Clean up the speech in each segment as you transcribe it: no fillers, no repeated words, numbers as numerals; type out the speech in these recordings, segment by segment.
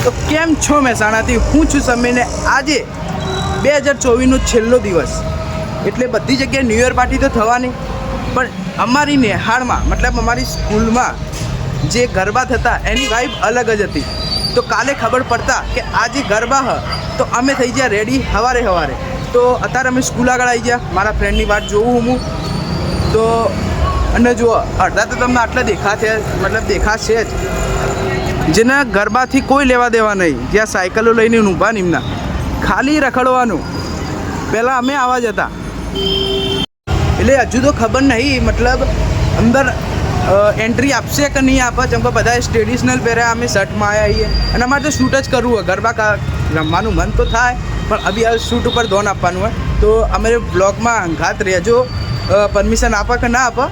તો કેમ છો મહેસાણાથી હું છું સમીરને આજે 2024નો છેલ્લો દિવસ એટલે બધી જગ્યાએ ન્યૂ યર પાર્ટી તો થવાની પણ અમારી નેહાળમાં મતલબ અમારી સ્કૂલમાં જે ગરબા થતા એની વાઇબ અલગ જ હતી તો કાલે ખબર પડતા કે આજે ગરબા હ તો અમે થઈ ગયા રેડી સવારે તો અત્યારે અમે સ્કૂલ આગળ આવી ગયા મારા ફ્રેન્ડની વાત જોઉં હું તો અને જુઓ અડધા તો તમને આટલા દેખાશે જ જેના ગરબાથી કોઈ લેવા દેવા નહીં જ્યાં સાયકલો લઈને ઊભા નિમના ખાલી રખડવાનું પહેલાં અમે આવા જ હતા એટલે હજુ તો ખબર નહીં મતલબ અંદર એન્ટ્રી આપશે કે નહીં આપે જેમ કે બધાએ ટ્રેડિશનલ પહેર્યા અમે શર્ટમાં આવ્યા આવીએ અને અમારે તો શૂટ જ કરવું હોય ગરબા રમવાનું મન તો થાય પણ અભી આ શૂટ ઉપર ધોન આપવાનું હોય તો અમારે બ્લોગમાં અંગાત રહેજો પરમિશન આપે કે ના આપે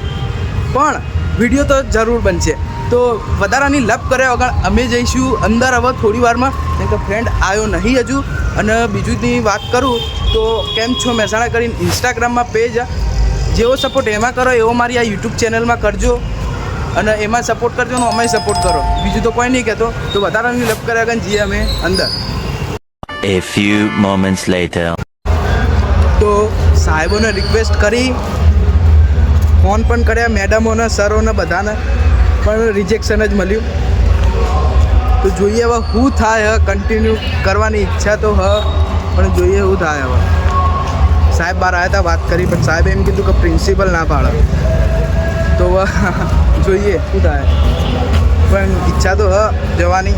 પણ વિડીયો તો જરૂર બનશે તો વધારાની લપ કર્યા વગર અમે જઈશું અંદર હવે થોડી વારમાં કેમ કે ફ્રેન્ડ આવ્યો નહીં હજુ અને બીજુંની વાત કરું તો કેમ છો મહેસાણા કરીને ઇન્સ્ટાગ્રામમાં પેજ જેવો સપોર્ટ એમાં કરો એવો મારી આ યુટ્યુબ ચેનલમાં કરજો અને એમાં સપોર્ટ કરજો ને અમે સપોર્ટ કરો બીજું તો કોઈ નહીં કહેતો તો વધારાની લપ કર્યા વગર જઈએ અમે અંદર. A few moments later. તો સાહેબોને રિક્વેસ્ટ કરી ફોન પણ કર્યા મેડમોને સરોને બધાને પણ રિજેક્શન જ મળ્યું તો જોઈએ હવે શું થાય કન્ટિન્યુ કરવાની ઈચ્છા તો પણ જોઈએ શું થાય હવે સાહેબ બહાર આવ્યા હતા વાત કરી પણ સાહેબે એમ કીધું કે પ્રિન્સિપલ ના પાડે તો જોઈએ શું થાય પણ ઈચ્છા તો જવાની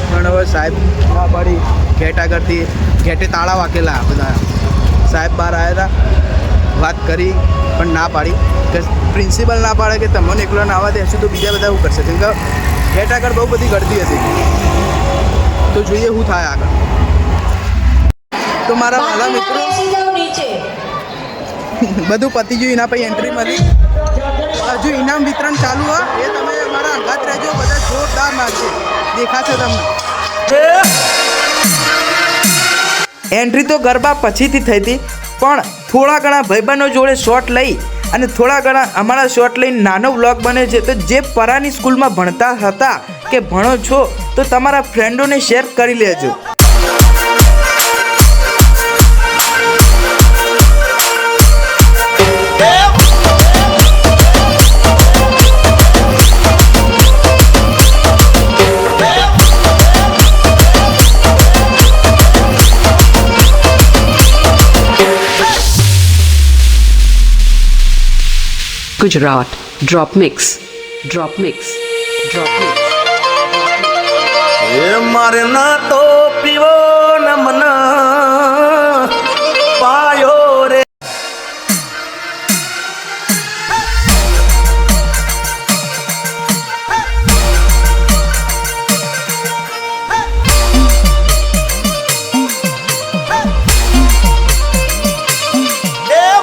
પણ હવે સાહેબ ના પાડી ઘેટ આગળથી ઘેટે તાળા વાકેલા બધા સાહેબ બહાર આવ્યા હતા વાત કરી પણ ના પાડી કે પ્રિન્સિપલ ના પાડે કે તમને એકલો ના આવવા દેશું તો બીજા બધા એવું કરશે કેમ કે ઘેટ આગળ બહુ બધી ગળતી હતી તો જોઈએ શું થાય આગળ તો મારા વાલા મિત્રો બધું પતી ગયું એના પછી એન્ટ્રી મળી હજુ ઇનામ વિતરણ ચાલુ હોય એ તમે મારા અંગાત રહેજો બધા જોરદાર નાખશે દેખાશે તમને એન્ટ્રી તો ગરબા પછીથી થઈ હતી પણ થોડા ઘણા ભાઈબંધો જોડે શોટ લઈ અને થોડા ઘણા અમારા શોટ લઈને નાનો વ્લોગ બને છે તો જે પરાની સ્કૂલમાં ભણતા હતા કે ભણો છો તો તમારા ફ્રેન્ડોને શેર કરી લેજો. Gujarat Drop Mix. એ મારે ના તો પીવો ન મન પાયો રે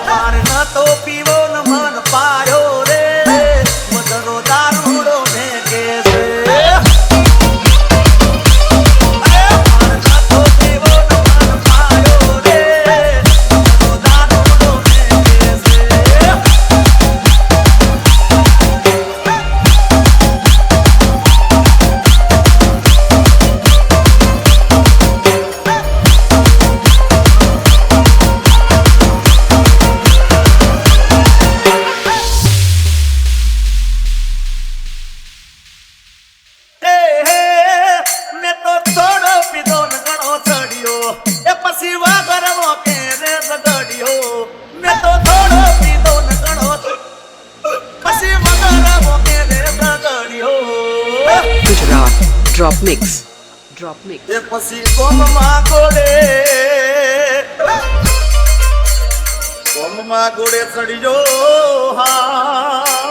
મારે ના તો પીવો ન મન પાયો રે મદરો દારૂડો ને કે Gujarat Drop Mix. એ પછી કોમમાં ગોળે ચડ્યો હા